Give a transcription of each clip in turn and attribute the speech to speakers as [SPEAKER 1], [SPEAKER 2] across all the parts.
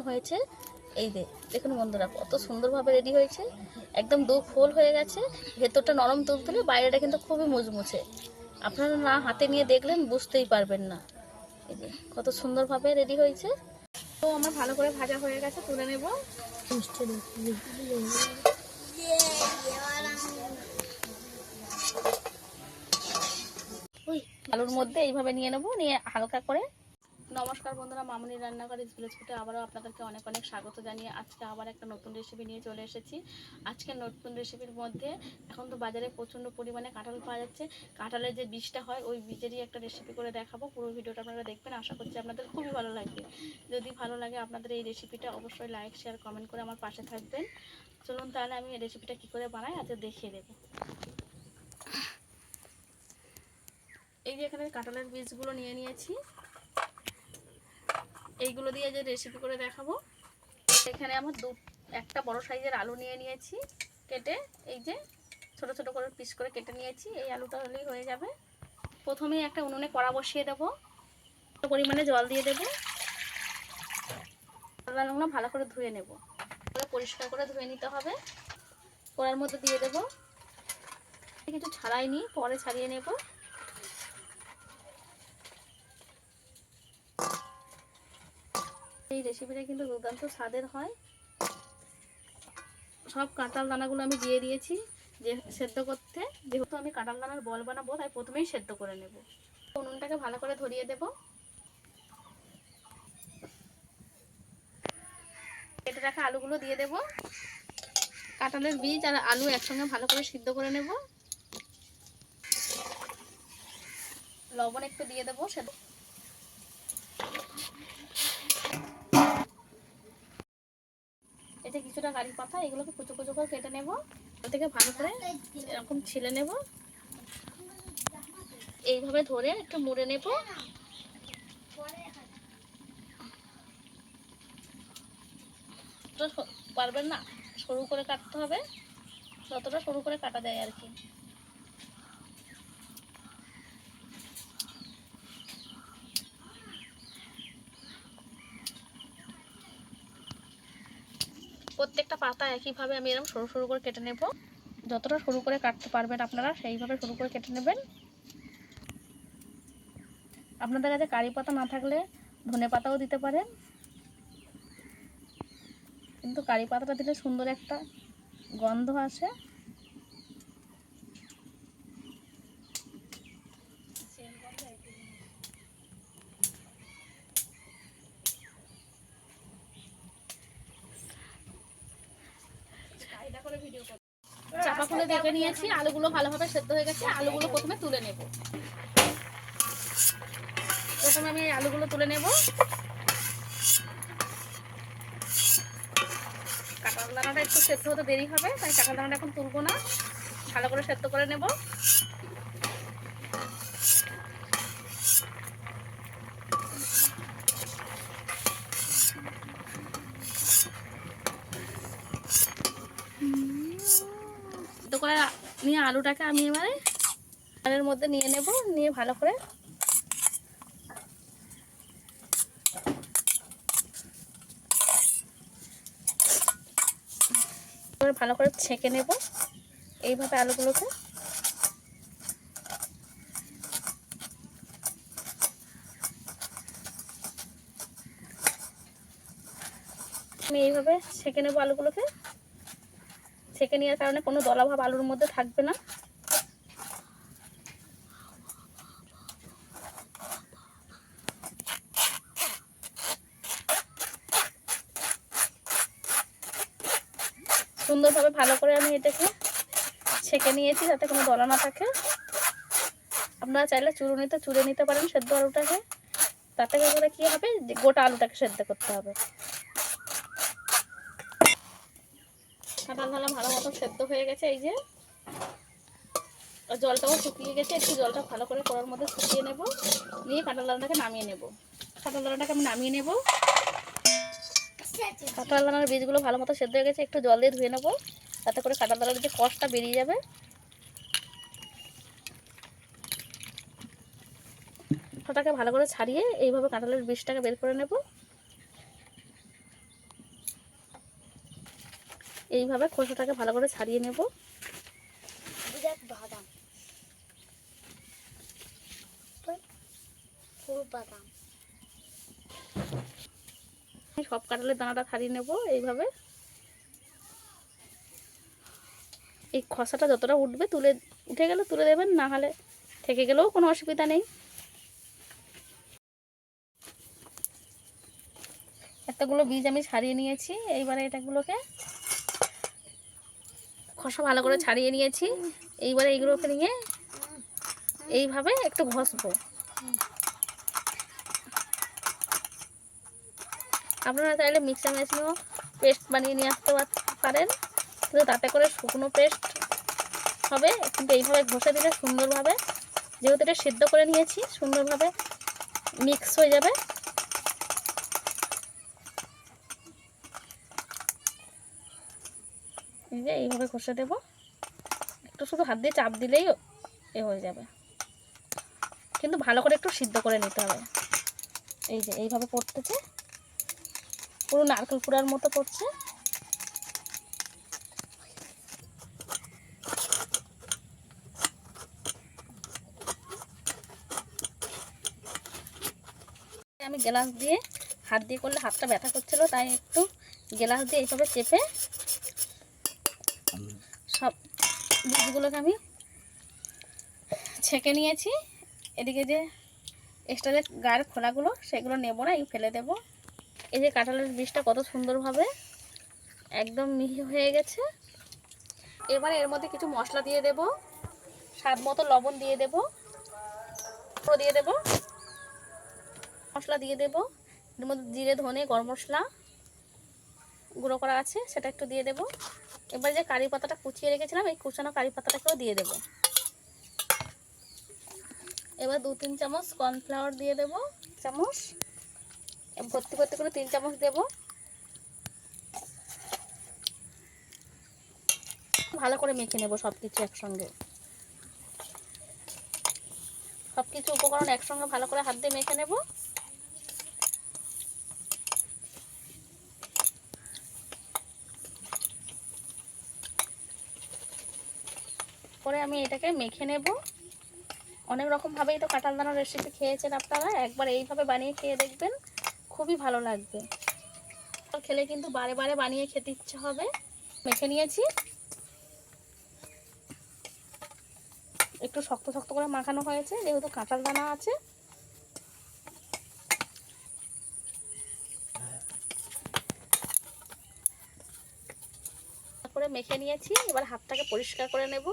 [SPEAKER 1] হয়েছে। এই দেখুন বন্ধুরা, কত সুন্দরভাবে রেডি হয়েছে। একদম দু ফোল হয়ে গেছে, ভেতরটা নরম তুলতুলে, বাইরেটা কিন্তু খুবই মুচমুচে। আপনারা না হাতে নিয়ে দেখলেন বুঝতেই পারবেন না। এই যে কত সুন্দরভাবে রেডি হয়েছে। তো আমার ভালো করে ভাজা হয়ে গেছে, তুলে নেব। আলুর মধ্যে এইভাবে নিয়ে নেব, নিয়ে হালকা করে। নমস্কার বন্ধুরা, মামুনি রান্নাঘরের ভিলেজ ফুডে আবারও আপনাদেরকে অনেক অনেক স্বাগত জানিয়ে আজকে আবার একটা নতুন রেসিপি নিয়ে চলে এসেছি। আজকে নতুন রেসিপির মধ্যে এখন তো বাজারে প্রচণ্ড পরিমাণে কাঁঠাল পাওয়া যাচ্ছে। কাঁঠালের যে বীজটা হয় ওই বীজেরই একটা রেসিপি করে দেখাবো। পুরো ভিডিওটা আপনারা দেখবেন, আশা করছি আপনাদের খুবই ভালো লাগবে। যদি ভালো লাগে আপনাদের এই রেসিপিটা অবশ্যই লাইক শেয়ার কমেন্ট করে আমার পাশে থাকবেন। চলুন তাহলে আমি এই রেসিপিটা কী করে বানাই আজকে দেখিয়ে দেবো। এই যে এখানে কাঁঠালের বীজগুলো নিয়ে নিয়েছি, এইগুলো দিয়ে যে রেসিপি করে দেখাবো। এখানে আমার একটা বড় সাইজের আলু নিয়ে নিয়েছি কেটে, এই যে ছোট ছোট করে পিস করে কেটে নিয়েছি। এই আলুটা হলেই হয়ে যাবে। প্রথমেই একটা উনুনে কড়া বসিয়ে দেবো, পরিমাণে জল দিয়ে দেবো। আলুগুলো ভালো করে ধুয়ে নেব, পরিষ্কার করে ধুয়ে নিতে হবে। কড়ার মধ্যে দিয়ে দেবো, কিছু ছাড়াইনি, পরে ছাড়িয়ে নেব। এই রেসিপিটা কিন্তু দুর্দান্ত স্বাদের হয়। সব কাঁঠাল দানাগুলো আমি দিয়ে দিয়েছি যে সেদ্ধ করতে। যেহেতু আমি কাঁঠাল দানার বল বানাবো তাই প্রথমেই সেদ্ধ করে নেব। উনুনটাকে ভালো করে ধরিয়ে দেব। কেটে রাখা আলুগুলো দিয়ে দেব। কাঁঠালের বীজ আর আলু একসঙ্গে ভালো করে সিদ্ধ করে নেব। লবণ একটু দিয়ে দেবো। এতে কিছুটা কারি পাতা, এগুলোকে কুচো কুচো করে কেটে নেব। ওর থেকে ভালো করে এরকম ছিলে নেব। এইভাবে ধরে একটু মুড়ে নেব। পারবেন না, সরু করে কাটতে হবে, যতটা সরু করে কাটা যায় আর কি। প্রত্যেকটা পাতা একইভাবে আমি এরকম সরু সরু করে কেটে নেব। যতটা সরু করে কাটতে পারবেন আপনারা সেইভাবে সরু করে কেটে নেবেন। আপনাদের কাছে কারি পাতা না থাকলে ধনে পাতাও দিতে পারেন, কিন্তু কারি পাতাটা দিলে সুন্দর একটা গন্ধ আসে। চাপা খুলে দেখে নিয়েছি, আলুগুলো ভালোভাবে সেদ্ধ হয়ে গেছে। আলুগুলো প্রথমে তুলে নেব। প্রথমে আমি আলুগুলো তুলে নেব। কাঁঠাল দানাটা একটু সেদ্ধ হতে দেরি হবে, তাই কাঁঠাল দানাটা এখন তুলবো না, ভালো করে সেদ্ধ করে নেব। সেদ্ধ করে নিয়ে আলুটাকে আমি এবারে এর মধ্যে নিয়ে নেব, নিয়ে ভালো করে ছেঁকে নেব এইভাবে আলুগুলোকে। আমি এইভাবে ছেঁকে নেব আলুগুলোকে। ছেঁকে নেওয়ার কারণে কোনো দলাভাব আলুর মধ্যে থাকবে না। সুন্দরভাবে ভালো করে আমি এটাকে ছেঁকে নিয়েছি যাতে কোনো দলা না থাকে। আপনারা চাইলে চুরুনিতে চুড়ে নিতে পারেন সেদ্ধ আলুটাকে, তাতে করে কী হবে, গোটা আলুটাকে সেদ্ধ করতে হবে। কাঁঠাল দানা ভালো মতো সেদ্ধ হয়ে গেছে। এই যে জলটাও শুকিয়ে গেছে, একটু জলটা ভালো করে কড়ার মধ্যে শুকিয়ে নেব, নিয়ে কাঁঠাল দানাটাকে নামিয়ে নেব। কাঁঠাল দানাটাকে আমি নামিয়ে নেব। কাঁঠাল দানার বীজগুলো ভালো মতো সেদ্ধ হয়ে গেছে, একটু জল দিয়ে ধুয়ে নেব, তাতে করে কাঁঠাল দানার যে কষটা বেরিয়ে যাবে। ওটাকে ভালো করে ছাড়িয়ে এইভাবে কাঁঠালের বীজটাকে বের করে নেব। এইভাবে খোসাটাকে ভালো করে ছাড়িয়ে নেব।
[SPEAKER 2] বাদাম পুরো বাদাম
[SPEAKER 1] সব কাঁঠালের দানাটা ছাড়িয়ে নেব এইভাবে। এই খসাটা যতটা উঠবে উঠে গেলে তুলে দেবেন, না হলে থেকে গেলেও কোনো অসুবিধা নেই। এতগুলো বীজ আমি ছাড়িয়ে নিয়েছি। এইবারে এটাগুলোকে খসা ভালো করে ছাড়িয়ে নিয়েছি। এইবারে এইগুলোকে নিয়ে এইভাবে একটু ঘষবো। আপনারা চাইলে মিক্সার মেশিনেও পেস্ট বানিয়ে নিয়ে আসতে পারেন, কিন্তু তাতে করে শুকনো পেস্ট হবে। কিন্তু এইভাবে ঘষে দিলে সুন্দরভাবে, যেহেতু এটা সিদ্ধ করে নিয়েছি, সুন্দরভাবে মিক্স হয়ে যাবে। এই যে এইভাবে ঘষে দেব, একটু শুধু হাত দিয়ে চাপ দিলেই এ হয়ে যাবে, কিন্তু ভালো করে একটু সিদ্ধ করে নিতে হবে। এই যে এইভাবে পড়তেছে, পুরো নারকেল কুড়ার মতো পড়ছে। আমি গ্লাস দিয়ে, হাত দিয়ে করলে হাতটা ব্যথা করছিল, তাই একটু গ্লাস দিয়ে এইভাবে চেপে সব বীজগুলোকে আমি ছেঁকে নিয়েছি। এদিকে যে এক্সট্রা যে গায়ের খোলাগুলো, সেগুলো নেব না, এই ফেলে দেব। এই যে কাঁঠালের বীজটা কত সুন্দরভাবে একদম মিহি হয়ে গেছে। এবার এর মধ্যে কিছু মশলা দিয়ে দেব, স্বাদ মতো লবণ দিয়ে দেব, মশলা দিয়ে দেব। এর মধ্যে জিরে, ধনে, গরম মশলা গুঁড়ো করা আছে, সেটা একটু দিয়ে দেব। এবার যে কারি পাতাটা কুচিয়ে রেখেছিলাম, এই কুচানো কারি পাতাটাকেও দিয়ে দেব। এবার 2-3 চামচ কর্নফ্লাওয়ার দিয়ে দেব, চামচ ভর্তি ভর্তি করে 3 চামচ দেব। ভালো করে মেখে নেব সব কিছু একসঙ্গে। সব কিছু উপকরণ একসঙ্গে ভালো করে হাত দিয়ে মেখে নেব। পরে আমি এটাকে মেখে নেব। অনেক রকমভাবেই তো কাঁঠাল দানার রেসিপি খেয়েছেন আপনারা, একবার এইভাবে বানিয়ে খেয়ে দেখবেন, খুবই ভালো লাগবে। খেলে কিন্তু বারে বারে বানিয়ে খেতে ইচ্ছে হবে। মেখে নিয়েছি, একটু শক্ত শক্ত করে মাখানো হয়েছে, যেহেতু কাঁঠাল দানা আছে। করে মেখে নিয়েছি, এবার হাতটাকে পরিষ্কার করে নেব।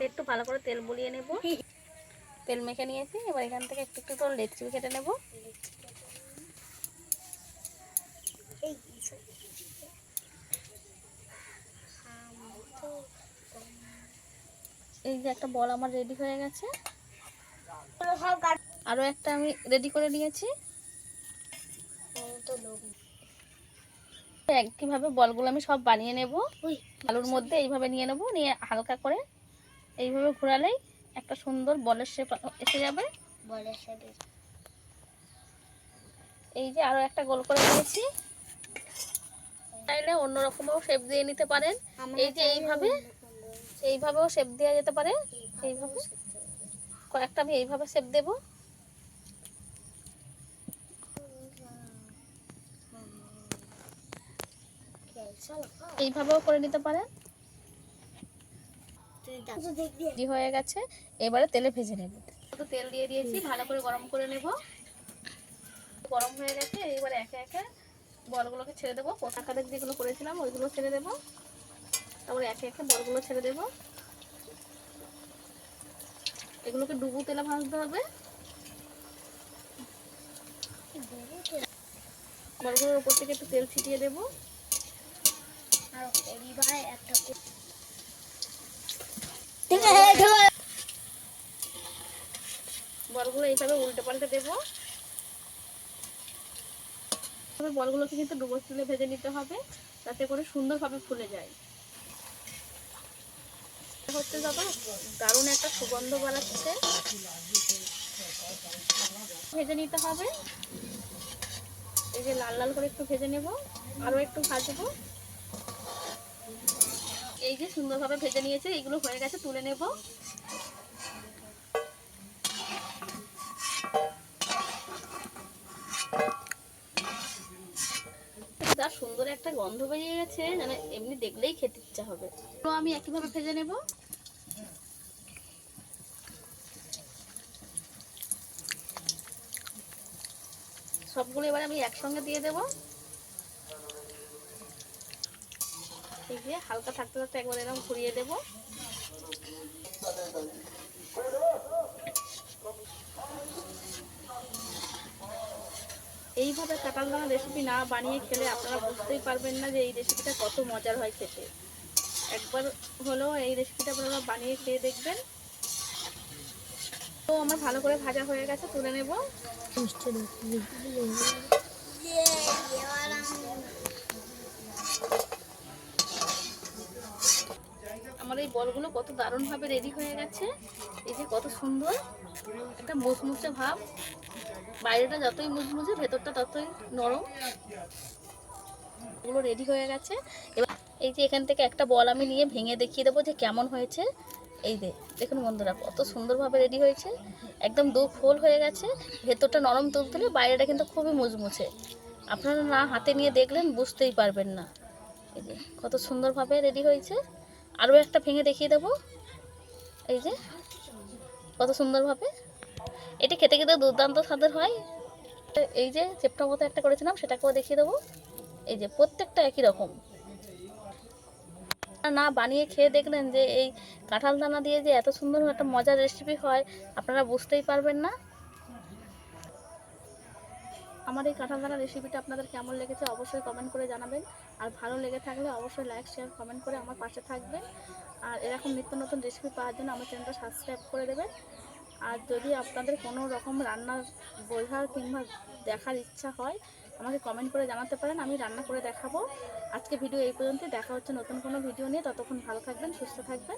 [SPEAKER 1] একটু ভালো করে তেল বুলিয়ে নেব। তেল মেখে নিয়েছি, এবার এখান থেকে একটু একটু করে লেচি কেটে নেব। এই যে একটা বল আমার রেডি হয়ে গেছে, আরো একটা আমি রেডি করে নিয়েছি। একইভাবে বলগুলো আমি সব বানিয়ে নেব। আলুর মধ্যে এইভাবে নিয়ে নেব, নিয়ে হালকা করে এইভাবে ঘোরালেই একটা সুন্দর বলের শেপ এসে যাবে। এই যে আরো একটা গোল করে নিয়েছি। চাইলে অন্যরকমও শেপ দিয়ে নিতে পারেন। এই যে এইভাবেও শেপ দেওয়া যেতে পারে। এইভাবে কয়েকটা আমি এইভাবে শেপ দেব। এইভাবেও করে নিতে পারেন। হয়ে গেছে, এবারে তেলে ভেজে নেব। তেল দিয়ে দিয়েছি, ভালো করে গরম করে নেব। গরম হয়ে গেছে, এবারে একে একে বলগুলোকে ছেড়ে দেবো। পোশাকাদের যেগুলো করেছিলাম ওইগুলো ছেড়ে দেবো। তারপরে একে একে বলগুলো ছেড়ে দেবো। এগুলোকে ডুবো তেলে ভাজতে হবে। বলগুলোর উপর থেকে একটু তেল ছিটিয়ে দেবো। বলগুলো এইভাবে উল্টে পাল্টে দেবো। বলগুলোকে কিন্তু ডুবো তেলে ভেজে নিতে হবে, যাতে করে সুন্দরভাবে ফুলে যায়। হচ্ছে দাদা, দারুণ একটা সুগন্ধ বাড়াচ্ছে। ভেজে নিতে হবে। এই যে লাল লাল করে একটু ভেজে নেব, আরো একটু ভাজবো। এই যে সুন্দরভাবে ভেজে নিয়েছে, এইগুলো হয়ে গেছে, তুলে নেব। যা সুন্দর একটা গন্ধ বেরিয়ে গেছে, মানে এমনি দেখলেই খেতে ইচ্ছা হবে। তো আমি একইভাবে ভেজে নেব। সবগুলো এবার আমি একসঙ্গে দিয়ে দেব। এই যে হালকা থাকতে থাকতে একবার এরকম ঘুরিয়ে দেব। এইভাবে কাঁঠাল দানা রেসিপি না বানিয়ে খেলে আপনারা বুঝতেই পারবেন না যে এই রেসিপিটা কত মজার হয় খেতে। একবার হলেও এই রেসিপিটা আপনারা বানিয়ে খেয়ে দেখবেন। তো আমার ভালো করে ভাজা হয়ে গেছে, তুলে নেব। আমার এই বলগুলো কত দারুণভাবে রেডি হয়ে গেছে। এই যে কত সুন্দর একটা মুচমুচে ভাব, বাইরেটা যতই মুচমুচে ভেতরটা ততই নরম। এগুলো রেডি হয়ে গেছে। এবার এই যে এখান থেকে একটা বল আমি নিয়ে ভেঙে দেখিয়ে দেবো যে কেমন হয়েছে। এই যে দেখুন বন্ধুরা, কত সুন্দরভাবে রেডি হয়েছে, একদম দু ফোল হয়ে গেছে, ভেতরটা নরম তুলতুলে, বাইরেটা কিন্তু খুবই মুচমুচে। আপনারা না হাতে নিয়ে দেখলেন বুঝতেই পারবেন না। এই যে কত সুন্দরভাবে রেডি হয়েছে। আরও একটা ভেঙে দেখিয়ে দেবো। এই যে কত সুন্দরভাবে, এটা খেতে খেতে দুর্দান্ত স্বাদের হয়। এই যে চেপটা মতো একটা করেছিলাম, সেটাকেও দেখিয়ে দেবো। এই যে প্রত্যেকটা একই রকম। না বানিয়ে খেয়ে দেখলেন যে এই কাঁঠাল দানা দিয়ে যে এত সুন্দর একটা মজার রেসিপি হয়, আপনারা বুঝতেই পারবেন না। আমার এই কাঁঠাল দানা রেসিপিটা আপনাদের কেমন লেগেছে অবশ্যই কমেন্ট করে জানাবেন। আর ভালো লেগে থাকলে অবশ্যই লাইক শেয়ার কমেন্ট করে আমার পাশে থাকবেন। আর এরকম নিত্য নতুন রেসিপি পাওয়ার জন্য আমার চ্যানেলটা সাবস্ক্রাইব করে দেবেন। আর যদি আপনাদের কোনো রকম রান্নার বোঝার কিংবা দেখার ইচ্ছা হয়, আমাকে কমেন্ট করে জানাতে পারেন, আমি রান্না করে দেখাবো। আজকে ভিডিও এই পর্যন্ত, দেখা হচ্ছে নতুন কোনো ভিডিও নিয়ে। ততক্ষণ ভালো থাকবেন, সুস্থ থাকবেন।